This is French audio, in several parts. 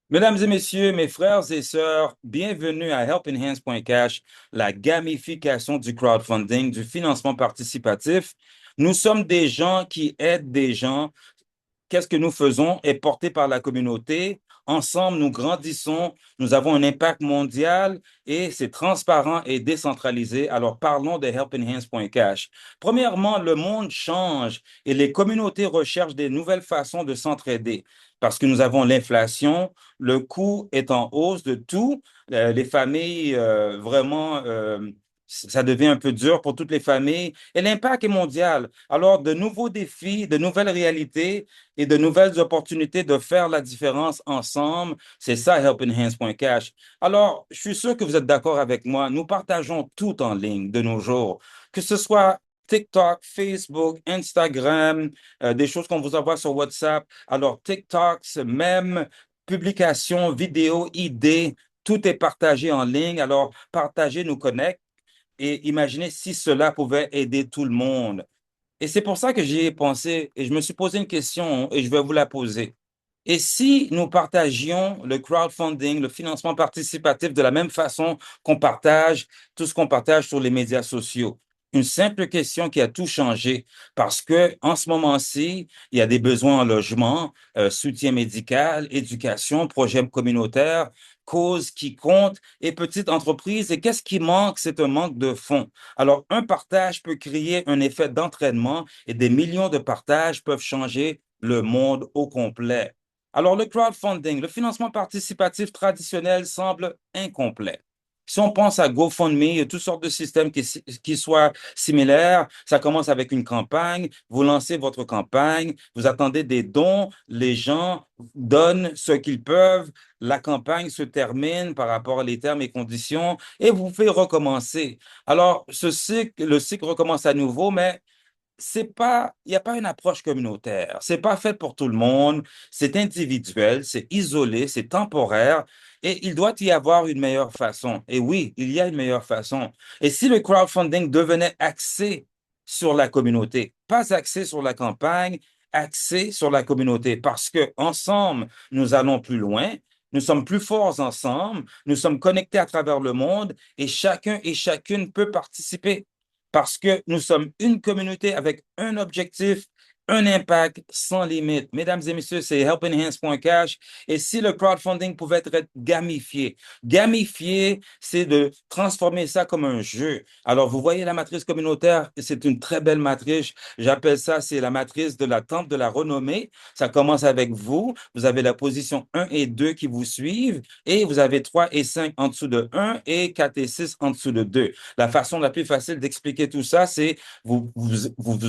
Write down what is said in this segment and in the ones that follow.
Mesdames et messieurs, mes frères et sœurs, bienvenue à helpinhands.cash, la gamification du crowdfunding, du financement participatif. Nous sommes des gens qui aident des gens. Qu'est-ce que nous faisons est porté par la communauté. Ensemble, nous grandissons, nous avons un impact mondial et c'est transparent et décentralisé. Alors, parlons de helpinhands.cash. Premièrement, le monde change et les communautés recherchent des nouvelles façons de s'entraider parce que nous avons l'inflation, le coût est en hausse de tout. Les familles, vraiment, ça devient un peu dur pour toutes les familles et l'impact est mondial. Alors, de nouveaux défis, de nouvelles réalités et de nouvelles opportunités de faire la différence ensemble. C'est ça, helpinhands.cash. Alors, je suis sûr que vous êtes d'accord avec moi. Nous partageons tout en ligne de nos jours, que ce soit TikTok, Facebook, Instagram, des choses qu'on vous envoie sur WhatsApp. Alors, TikTok, même publications, vidéos, idées, tout est partagé en ligne. Alors, partager nous connecte et imaginez si cela pouvait aider tout le monde. Et c'est pour ça que j'y ai pensé et je me suis posé une question et je vais vous la poser. Et si nous partagions le crowdfunding, le financement participatif de la même façon qu'on partage tout ce qu'on partage sur les médias sociaux? Une simple question qui a tout changé parce que en ce moment-ci, il y a des besoins en logement, soutien médical, éducation, projets communautaires, causes qui comptent et petites entreprises. Et qu'est-ce qui manque? C'est un manque de fonds. Alors, un partage peut créer un effet d'entraînement et des millions de partages peuvent changer le monde au complet. Alors, le crowdfunding, le financement participatif traditionnel semble incomplet. Si on pense à GoFundMe, il y a toutes sortes de systèmes qui soient similaires. Ça commence avec une campagne, vous lancez votre campagne, vous attendez des dons, les gens donnent ce qu'ils peuvent, la campagne se termine par rapport à les termes et conditions et vous pouvez recommencer. Alors, le cycle recommence à nouveau, mais il n'y a pas une approche communautaire. C'est pas fait pour tout le monde. C'est individuel, c'est isolé, c'est temporaire. Et il doit y avoir une meilleure façon. Et oui, il y a une meilleure façon. Et si le crowdfunding devenait axé sur la communauté, pas axé sur la campagne, axé sur la communauté, parce que ensemble, nous allons plus loin. Nous sommes plus forts ensemble, nous sommes connectés à travers le monde et chacun et chacune peut participer parce que nous sommes une communauté avec un objectif, un impact sans limite. Mesdames et messieurs, c'est helpinhands.cash. Et si le crowdfunding pouvait être gamifié, c'est de transformer ça comme un jeu. Alors, vous voyez la matrice communautaire, c'est une très belle matrice. J'appelle ça, c'est la matrice de la tente de la renommée. Ça commence avec vous. Vous avez la position 1 et 2 qui vous suivent et vous avez 3 et 5 en dessous de 1 et 4 et 6 en dessous de 2. La façon la plus facile d'expliquer tout ça, c'est vous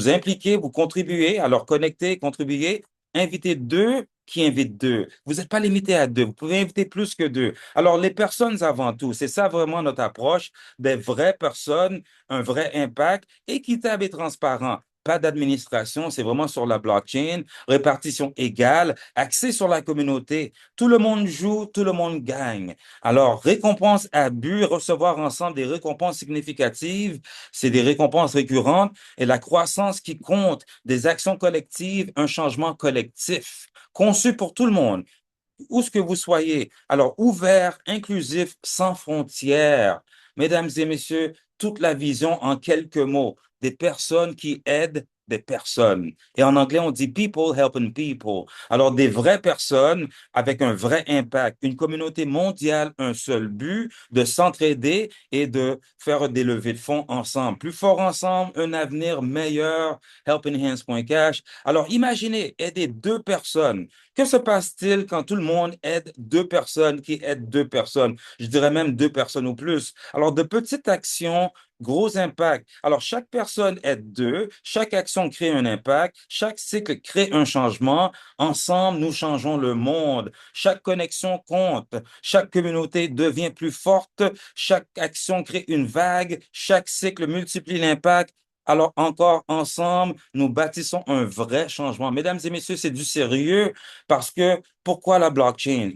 impliquez, vous contribuez, alors connectez, contribuez, invitez deux qui invitent deux. Vous n'êtes pas limité à deux, vous pouvez inviter plus que deux. Alors, les personnes avant tout, c'est ça vraiment notre approche, des vraies personnes, un vrai impact, équitable et transparent. Pas d'administration, c'est vraiment sur la blockchain, répartition égale, axée sur la communauté. Tout le monde joue, tout le monde gagne. Alors, récompense à but, recevoir ensemble des récompenses significatives, c'est des récompenses récurrentes et la croissance qui compte, des actions collectives, un changement collectif, conçu pour tout le monde, où ce que vous soyez. Alors, ouvert, inclusif, sans frontières. Mesdames et messieurs, toute la vision en quelques mots, des personnes qui aident des personnes. Et en anglais, on dit people helping people. Alors, des vraies personnes avec un vrai impact, une communauté mondiale, un seul but, de s'entraider et de faire des levées de fonds ensemble. Plus fort ensemble, un avenir meilleur, helpinhands.cash. Alors, imaginez aider deux personnes. Que se passe-t-il quand tout le monde aide deux personnes qui aident deux personnes? Je dirais même deux personnes ou plus. Alors, de petites actions, gros impact. Alors, chaque personne aide deux, chaque action crée un impact, chaque cycle crée un changement. Ensemble, nous changeons le monde. Chaque connexion compte, chaque communauté devient plus forte, chaque action crée une vague, chaque cycle multiplie l'impact. Alors, encore ensemble, nous bâtissons un vrai changement. Mesdames et messieurs, c'est du sérieux parce que pourquoi la blockchain?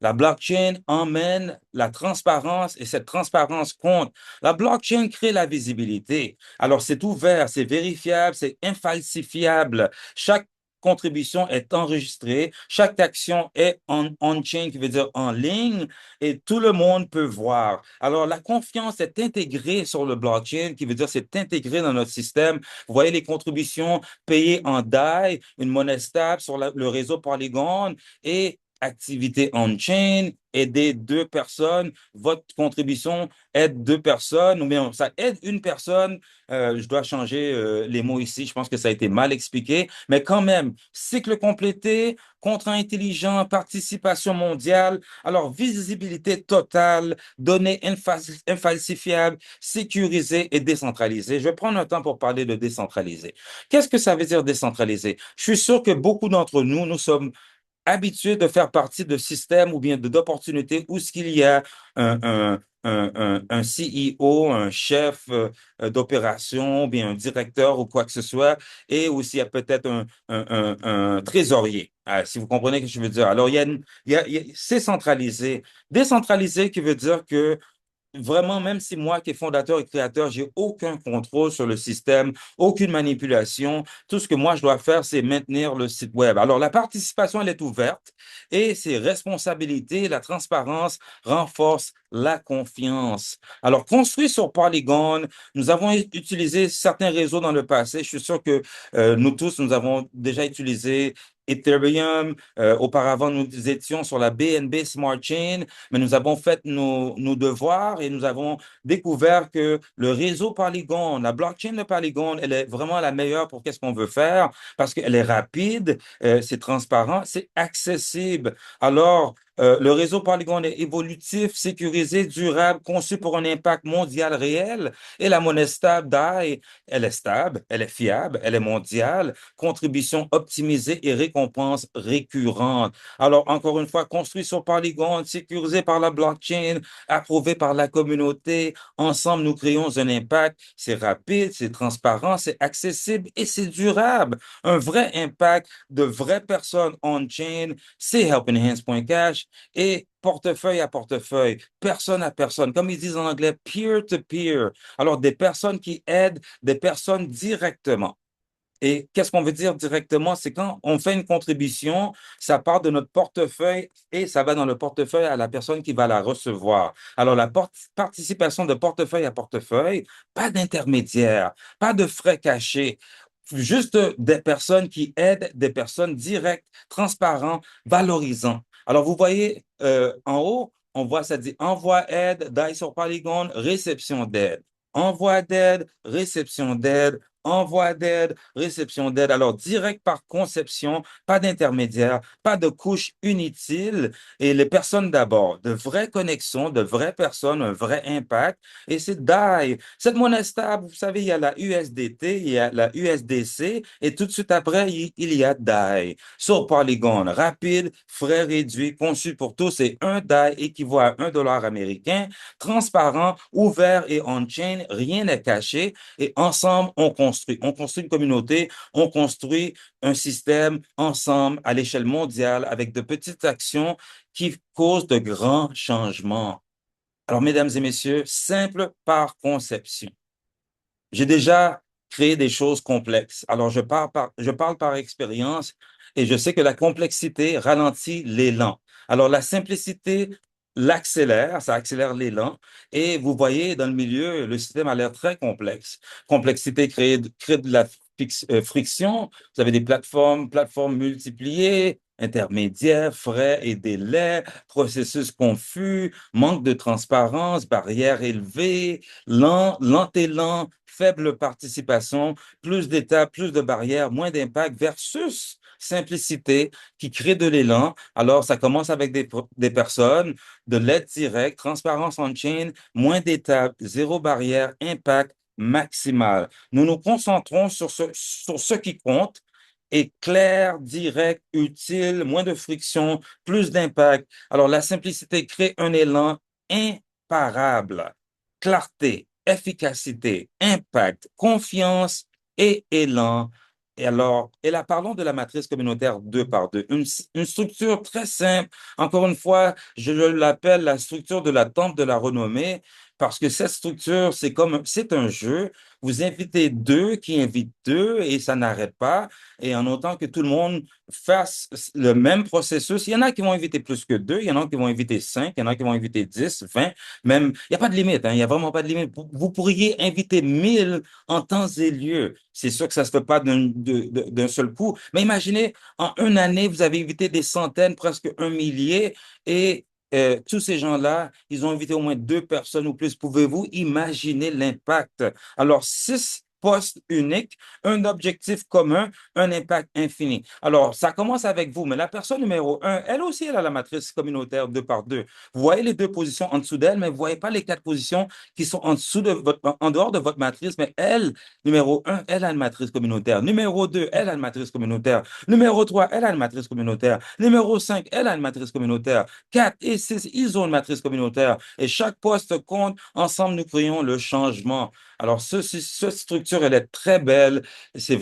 La blockchain emmène la transparence et cette transparence compte. La blockchain crée la visibilité. Alors, c'est ouvert, c'est vérifiable, c'est infalsifiable. Chaque contribution est enregistrée, chaque action est on-chain, qui veut dire en ligne, et tout le monde peut voir. Alors, la confiance est intégrée sur le blockchain, qui veut dire c'est intégré dans notre système. Vous voyez les contributions payées en DAI, une monnaie stable sur le réseau Polygon, et activité on-chain, aider deux personnes, votre contribution aide deux personnes, ou bien ça aide une personne. Je dois changer les mots ici, je pense que ça a été mal expliqué, mais quand même, cycle complété, contrat intelligent, participation mondiale, alors visibilité totale, données infalsifiables, sécurisées et décentralisées. Je vais prendre un temps pour parler de décentralisé. Qu'est-ce que ça veut dire décentralisé? Je suis sûr que beaucoup d'entre nous, nous sommes habitué de faire partie de systèmes ou bien d'opportunités où ce qu'il y a un CEO, un chef d'opération, ou bien un directeur ou quoi que ce soit, et aussi il y a peut-être un trésorier. Si vous comprenez ce que je veux dire. Alors, c'est centralisé. Décentralisé qui veut dire que vraiment, même si moi qui est fondateur et créateur, j'ai aucun contrôle sur le système, aucune manipulation. Tout ce que moi je dois faire, c'est maintenir le site web. Alors, la participation, elle est ouverte et ses responsabilités, la transparence renforcent la confiance. Alors, construit sur Polygon, nous avons utilisé certains réseaux dans le passé. Je suis sûr que nous tous, nous avons déjà utilisé Ethereum. Auparavant, nous étions sur la BNB Smart Chain, mais nous avons fait nos devoirs et nous avons découvert que le réseau Polygon, la blockchain de Polygon, elle est vraiment la meilleure pour qu'est-ce qu'on veut faire parce qu'elle est rapide, c'est transparent, c'est accessible. Alors, le réseau Polygon est évolutif, sécurisé, durable, conçu pour un impact mondial réel. Et la monnaie stable DAI, elle est stable, elle est fiable, elle est mondiale, contribution optimisée et récompense récurrente. Alors, encore une fois, construit sur Polygon, sécurisé par la blockchain, approuvé par la communauté. Ensemble, nous créons un impact. C'est rapide, c'est transparent, c'est accessible et c'est durable. Un vrai impact de vraies personnes on-chain, c'est helpenhance.cash et portefeuille à portefeuille, personne à personne, comme ils disent en anglais, peer-to-peer. Alors, des personnes qui aident des personnes directement. Et qu'est-ce qu'on veut dire directement? C'est quand on fait une contribution, ça part de notre portefeuille et ça va dans le portefeuille à la personne qui va la recevoir. Alors, la participation de portefeuille à portefeuille, pas d'intermédiaire, pas de frais cachés, juste des personnes qui aident, des personnes directes, transparentes, valorisant. Alors, vous voyez en haut, on voit ça dit envoi aide, DAI sur Polygon, réception d'aide. Envoi d'aide, réception d'aide, envoi d'aide, réception d'aide. Alors, direct par conception, pas d'intermédiaire, pas de couche inutile. Et les personnes d'abord, de vraies connexions, de vraies personnes, un vrai impact. Et c'est DAI. Cette monnaie stable, vous savez, il y a la USDT, il y a la USDC, et tout de suite après, il y a DAI. Sur Polygon, rapide, frais réduits, conçu pour tous, et un DAI équivaut à $1 américain, transparent, ouvert et on-chain, rien n'est caché. Et ensemble, on construit. On construit une communauté, on construit un système ensemble à l'échelle mondiale avec de petites actions qui causent de grands changements. Alors, mesdames et messieurs, simple par conception. J'ai déjà créé des choses complexes. Alors, je parle par expérience et je sais que la complexité ralentit l'élan. Alors, la simplicité l'accélère, ça accélère l'élan. Et vous voyez, dans le milieu, le système a l'air très complexe. Complexité crée de la friction. Vous avez des plateformes multipliées, intermédiaires, frais et délais, processus confus, manque de transparence, barrières élevées, lent et lent, faible participation, plus d'étapes, plus de barrières, moins d'impact versus simplicité qui crée de l'élan. Alors, ça commence avec des personnes, de l'aide directe, transparence on-chain, moins d'étapes, zéro barrière, impact maximal. Nous nous concentrons sur ce qui compte est clair, direct, utile, moins de friction, plus d'impact. Alors, la simplicité crée un élan imparable. Clarté, efficacité, impact, confiance et élan. Et alors, et là, parlons de la matrice communautaire deux par deux. Une structure très simple. Encore une fois, je l'appelle la structure de la temple de la renommée. parce que cette structure, c'est un jeu. Vous invitez deux qui invitent deux et ça n'arrête pas. Et en autant que tout le monde fasse le même processus, il y en a qui vont inviter plus que deux, il y en a qui vont inviter cinq, il y en a qui vont inviter 10, 20, même. Il n'y a pas de limite, hein, il n'y a vraiment pas de limite. Vous pourriez inviter 1000 en temps et lieu. C'est sûr que ça ne se fait pas d'un seul coup. Mais imaginez, en une année, vous avez invité des centaines, presque un millier, et tous ces gens-là, ils ont invité au moins deux personnes ou plus. Pouvez-vous imaginer l'impact? Alors, six postes uniques, un objectif commun, un impact infini. Alors, ça commence avec vous, mais la personne numéro un, elle aussi, elle a la matrice communautaire deux par deux. Vous voyez les deux positions en dessous d'elle, mais vous ne voyez pas les quatre positions qui sont en dessous de en dehors de votre matrice, mais elle, numéro un, elle a une matrice communautaire. Numéro 2, elle a une matrice communautaire. Numéro 3, elle a une matrice communautaire. Numéro 5, elle a une matrice communautaire. 4 et 6, ils ont une matrice communautaire. Et chaque poste compte. Ensemble, nous créons le changement. Alors, cette structure, elle est très belle. C'est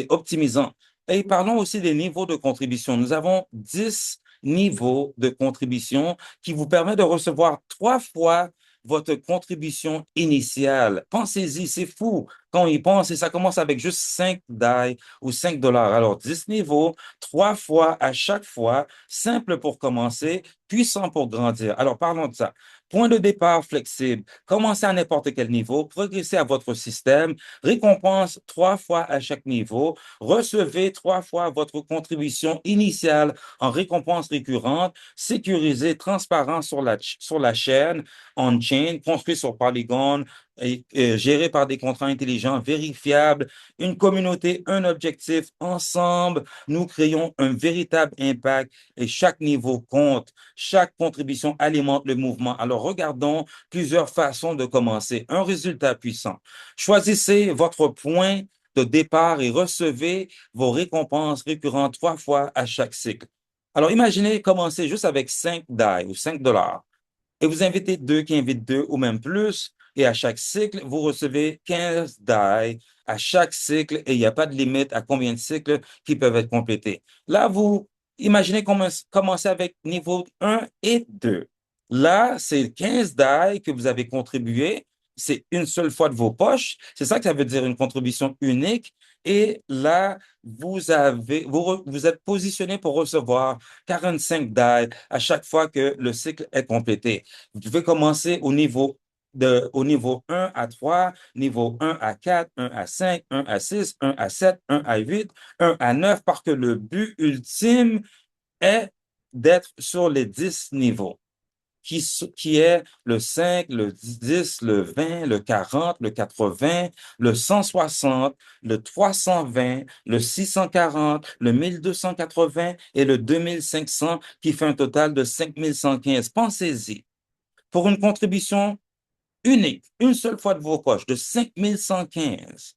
optimisant. Et parlons aussi des niveaux de contribution. Nous avons 10 niveaux de contribution qui vous permettent de recevoir 3 fois votre contribution initiale. Pensez-y, c'est fou. Quand on y pense, et ça commence avec juste 5 DAI ou 5 dollars. Alors, 10 niveaux, 3 fois à chaque fois, simple pour commencer, puissant pour grandir. Alors, parlons de ça. Point de départ flexible. Commencez à n'importe quel niveau, progressez à votre système, récompense 3 fois à chaque niveau, recevez 3 fois votre contribution initiale en récompense récurrente, sécurisé, transparent sur la chaîne, on-chain, construit sur Polygon, et géré par des contrats intelligents, vérifiables, une communauté, un objectif. Ensemble, nous créons un véritable impact et chaque niveau compte. Chaque contribution alimente le mouvement. Alors, regardons plusieurs façons de commencer. Un résultat puissant. Choisissez votre point de départ et recevez vos récompenses récurrentes 3 fois à chaque cycle. Alors, imaginez commencer juste avec 5 DAI ou 5 dollars et vous invitez deux qui invitent deux ou même plus. Et à chaque cycle, vous recevez 15 DAI à chaque cycle et il n'y a pas de limite à combien de cycles qui peuvent être complétés. Là, vous imaginez commencer avec niveau 1 et 2. Là, c'est 15 DAI que vous avez contribué. C'est une seule fois de vos poches. C'est ça que ça veut dire une contribution unique. Et là, vous êtes positionné pour recevoir 45 DAI à chaque fois que le cycle est complété. Vous pouvez commencer au niveau 1 à 3, niveau 1 à 4, 1 à 5, 1 à 6, 1 à 7, 1 à 8, 1 à 9, parce que le but ultime est d'être sur les 10 niveaux qui est le 5, le 10, le 20, le 40, le 80, le 160, le 320, le 640, le 1280 et le 2500 qui fait un total de 5115. Pensez-y, pour une contribution unique, une seule fois de vos poches, de 5115,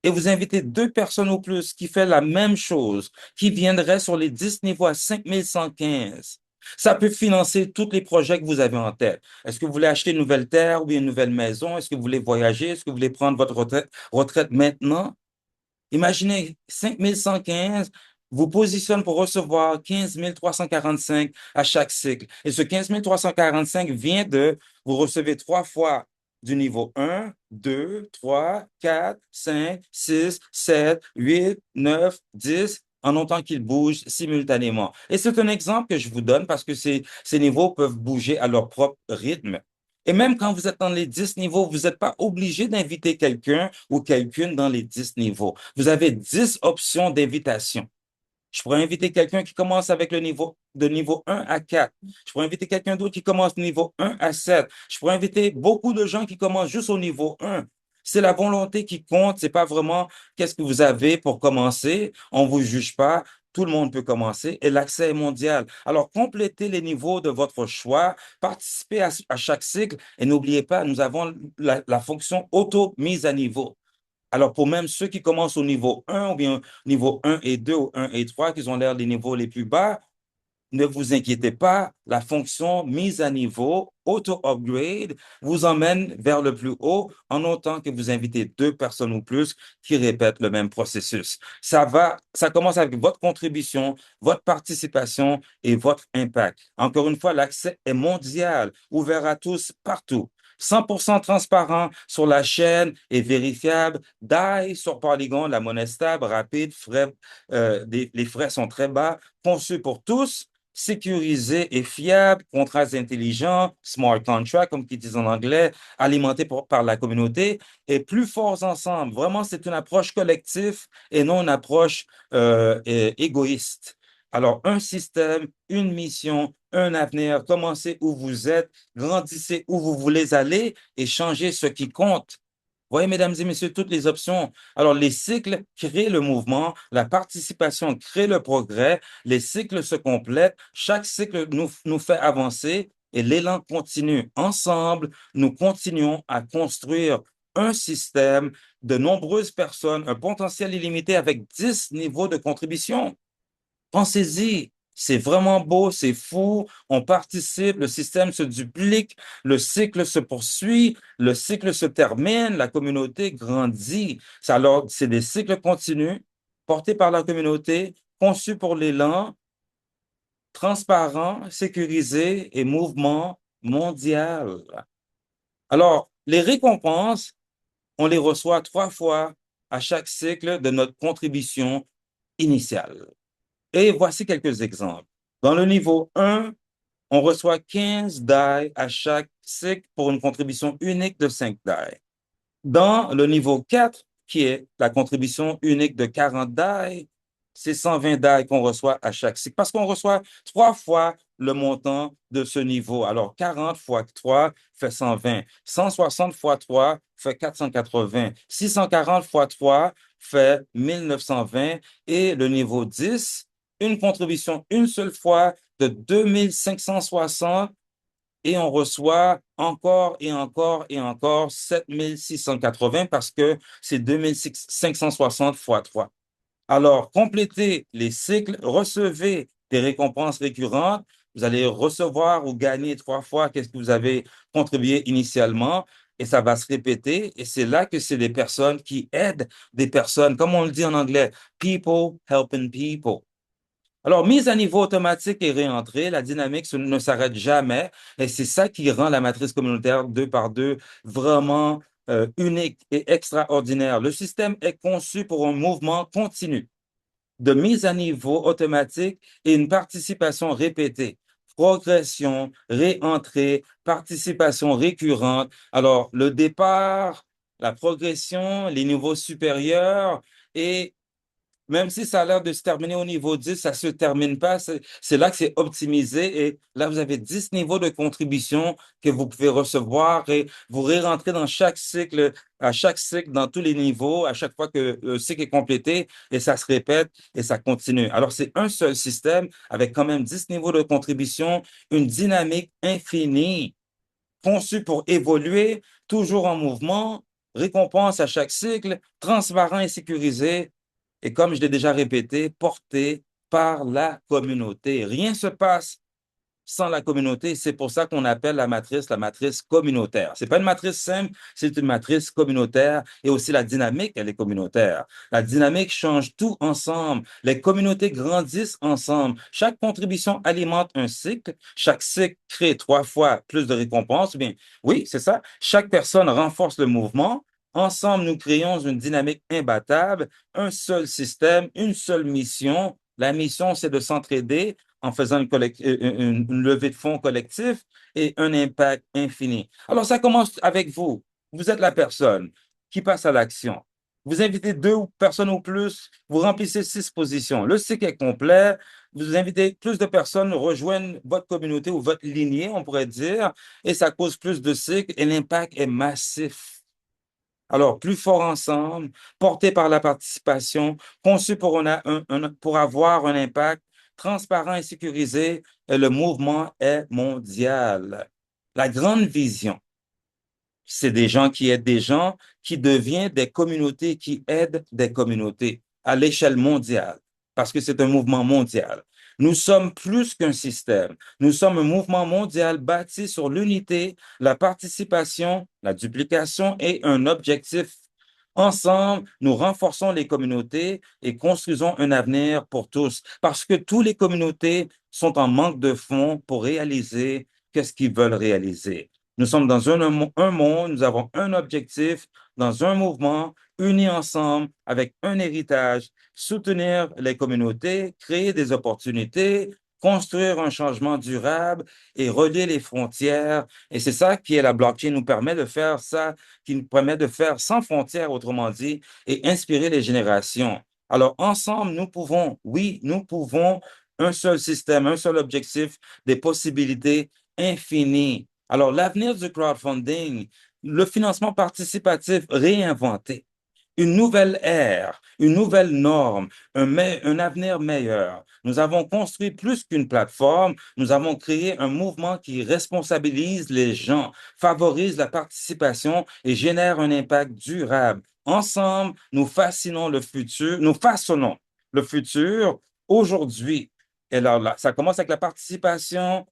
et vous invitez deux personnes ou plus qui fait la même chose, qui viendraient sur les 10 niveaux à 5115. Ça peut financer tous les projets que vous avez en tête. Est-ce que vous voulez acheter une nouvelle terre ou bien une nouvelle maison? Est-ce que vous voulez voyager? Est-ce que vous voulez prendre votre retraite maintenant? Imaginez 5115 vous positionne pour recevoir 15 345 à chaque cycle. Et ce 15 345 vient de, vous recevez 3 fois du niveau 1, 2, 3, 4, 5, 6, 7, 8, 9, 10, en autant qu'ils bougent simultanément. Et c'est un exemple que je vous donne parce que ces niveaux peuvent bouger à leur propre rythme. Et même quand vous êtes dans les 10 niveaux, vous n'êtes pas obligé d'inviter quelqu'un ou quelqu'une dans les 10 niveaux. Vous avez 10 options d'invitation. Je pourrais inviter quelqu'un qui commence avec le niveau 1 à 4. Je pourrais inviter quelqu'un d'autre qui commence niveau 1 à 7. Je pourrais inviter beaucoup de gens qui commencent juste au niveau 1. C'est la volonté qui compte, c'est pas vraiment qu'est-ce que vous avez pour commencer. On vous juge pas. Tout le monde peut commencer et l'accès est mondial. Alors, complétez les niveaux de votre choix, participez à chaque cycle et n'oubliez pas, nous avons la fonction auto-mise à niveau. Alors, pour même ceux qui commencent au niveau 1 ou bien niveau 1 et 2 ou 1 et 3, qui ont l'air des niveaux les plus bas, ne vous inquiétez pas, la fonction mise à niveau, auto-upgrade, vous emmène vers le plus haut en autant que vous invitez deux personnes ou plus qui répètent le même processus. Ça commence avec votre contribution, votre participation et votre impact. Encore une fois, l'accès est mondial, ouvert à tous, partout. 100% transparent sur la chaîne et vérifiable. DAI sur Polygon, la monnaie stable, rapide, les frais sont très bas, conçu pour tous, sécurisé et fiable, contrats intelligents, smart contract, comme ils disent en anglais, alimenté par la communauté et plus forts ensemble. Vraiment, c'est une approche collective et non une approche égoïste. Alors, un système, une mission, un avenir, commencez où vous êtes, grandissez où vous voulez aller et changez ce qui compte. Voyez, mesdames et messieurs, toutes les options. Alors, les cycles créent le mouvement, la participation crée le progrès, les cycles se complètent, chaque cycle nous fait avancer et l'élan continue. Ensemble, nous continuons à construire un système de nombreuses personnes, un potentiel illimité avec 10 niveaux de contribution. Pensez-y, c'est vraiment beau, c'est fou, on participe, le système se duplique, le cycle se poursuit, le cycle se termine, la communauté grandit. Alors, c'est des cycles continus, portés par la communauté, conçus pour l'élan, transparent, sécurisé et mouvement mondial. Alors, les récompenses, on les reçoit 3 fois à chaque cycle de notre contribution initiale. Et voici quelques exemples. Dans le niveau 1, on reçoit 15 DAI à chaque cycle pour une contribution unique de 5 DAI. Dans le niveau 4, qui est la contribution unique de 40 DAI, c'est 120 DAI qu'on reçoit à chaque cycle parce qu'on reçoit 3 fois le montant de ce niveau. Alors, 40 fois 3 fait 120. 160 fois 3 fait 480. 640 fois 3 fait 1920. Et le niveau 10, une contribution une seule fois de 2560 et on reçoit encore et encore et encore 7680 parce que c'est 2560 fois 3. Alors, complétez les cycles, recevez des récompenses récurrentes. Vous allez recevoir ou gagner 3 fois qu'est-ce que vous avez contribué initialement et ça va se répéter. Et c'est là que c'est des personnes qui aident des personnes, comme on le dit en anglais, people helping people. Alors, mise à niveau automatique et réentrée, la dynamique ne s'arrête jamais et c'est ça qui rend la matrice communautaire 2 par 2 vraiment unique et extraordinaire. Le système est conçu pour un mouvement continu de mise à niveau automatique et une participation répétée. Progression, réentrée, participation récurrente. Alors, le départ, la progression, les niveaux supérieurs et même si ça a l'air de se terminer au niveau 10, ça ne se termine pas. C'est là que c'est optimisé. Et là, vous avez 10 niveaux de contribution que vous pouvez recevoir et vous ré-rentrez dans chaque cycle, à chaque cycle, dans tous les niveaux, à chaque fois que le cycle est complété et ça se répète et ça continue. Alors, c'est un seul système avec quand même 10 niveaux de contribution, une dynamique infinie conçu pour évoluer, toujours en mouvement, récompense à chaque cycle, transparent et sécurisé, et comme je l'ai déjà répété, porté par la communauté. Rien ne se passe sans la communauté. C'est pour ça qu'on appelle la matrice communautaire. C'est pas une matrice simple, c'est une matrice communautaire et aussi la dynamique, elle est communautaire. La dynamique change tout ensemble. Les communautés grandissent ensemble. Chaque contribution alimente un cycle. Chaque cycle crée 3 fois plus de récompenses. Bien, oui, c'est ça. Chaque personne renforce le mouvement. Ensemble, nous créons une dynamique imbattable, un seul système, une seule mission. La mission, c'est de s'entraider en faisant une levée de fonds collectif et un impact infini. Alors, ça commence avec vous. Vous êtes la personne qui passe à l'action. Vous invitez 2 personnes ou plus, vous remplissez 6 positions. Le cycle est complet. Vous invitez plus de personnes rejoindre votre communauté ou votre lignée, on pourrait dire, et ça cause plus de cycles et l'impact est massif. Alors, plus fort ensemble, porté par la participation, conçu pour avoir un impact transparent et sécurisé, et le mouvement est mondial. La grande vision, c'est des gens qui aident des gens, qui deviennent des communautés qui aident des communautés à l'échelle mondiale, parce que c'est un mouvement mondial. Nous sommes plus qu'un système. Nous sommes un mouvement mondial bâti sur l'unité, la participation, la duplication et un objectif. Ensemble, nous renforçons les communautés et construisons un avenir pour tous, parce que toutes les communautés sont en manque de fonds pour réaliser qu'est-ce qu'ils veulent réaliser. Nous sommes dans un monde, nous avons un objectif, dans un mouvement, unis ensemble, avec un héritage, soutenir les communautés, créer des opportunités, construire un changement durable et relier les frontières. Et c'est ça qui est la blockchain nous permet de faire ça, qui nous permet de faire sans frontières, autrement dit, et inspirer les générations. Alors, ensemble, nous pouvons, oui, nous pouvons un seul système, un seul objectif, des possibilités infinies. Alors, l'avenir du crowdfunding, le financement participatif réinventé, une nouvelle ère, une nouvelle norme, un avenir meilleur. Nous avons construit plus qu'une plateforme, nous avons créé un mouvement qui responsabilise les gens, favorise la participation et génère un impact durable. Ensemble, nous façonnons le futur aujourd'hui. Et alors là, ça commence avec la participation,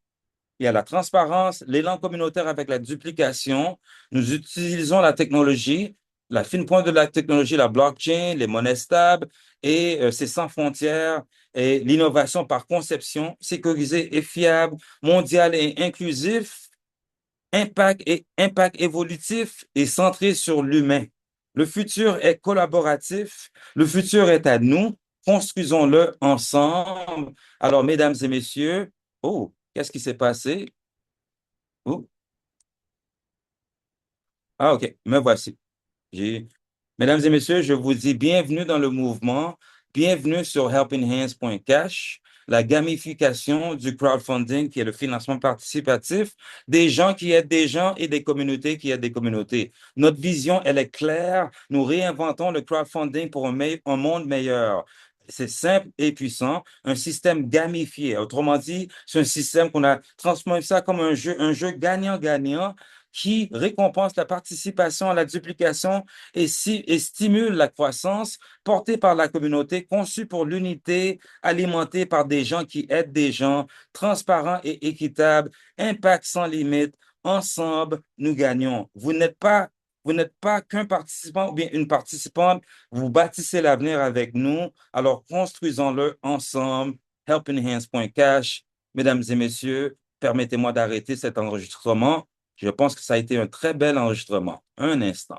il y a la transparence, l'élan communautaire avec la duplication. Nous utilisons la technologie, la fine pointe de la technologie, la blockchain, les monnaies stables, et c'est sans frontières. Et l'innovation par conception, sécurisée et fiable, mondiale et inclusif, impact évolutif et centré sur l'humain. Le futur est collaboratif, le futur est à nous, construisons-le ensemble. Alors, mesdames et messieurs, oh, qu'est-ce qui s'est passé? Oh, ah, OK, me voici. J'ai- Mesdames et messieurs, je vous dis bienvenue dans le mouvement, bienvenue sur helpinghands.cash, la gamification du crowdfunding qui est le financement participatif, des gens qui aident des gens et des communautés qui aident des communautés. Notre vision, elle est claire. Nous réinventons le crowdfunding pour un monde meilleur. C'est simple et puissant, un système gamifié. Autrement dit, c'est un système qu'on a transformé ça comme un jeu gagnant-gagnant qui récompense la participation à la duplication et stimule la croissance portée par la communauté, conçue pour l'unité, alimentée par des gens qui aident des gens, transparent et équitable, impact sans limite. Ensemble, nous gagnons. Vous n'êtes pas qu'un participant ou bien une participante, vous bâtissez l'avenir avec nous, alors construisons-le ensemble. Helpinghands.cash. Mesdames et messieurs, permettez-moi d'arrêter cet enregistrement. Je pense que ça a été un très bel enregistrement. Un instant.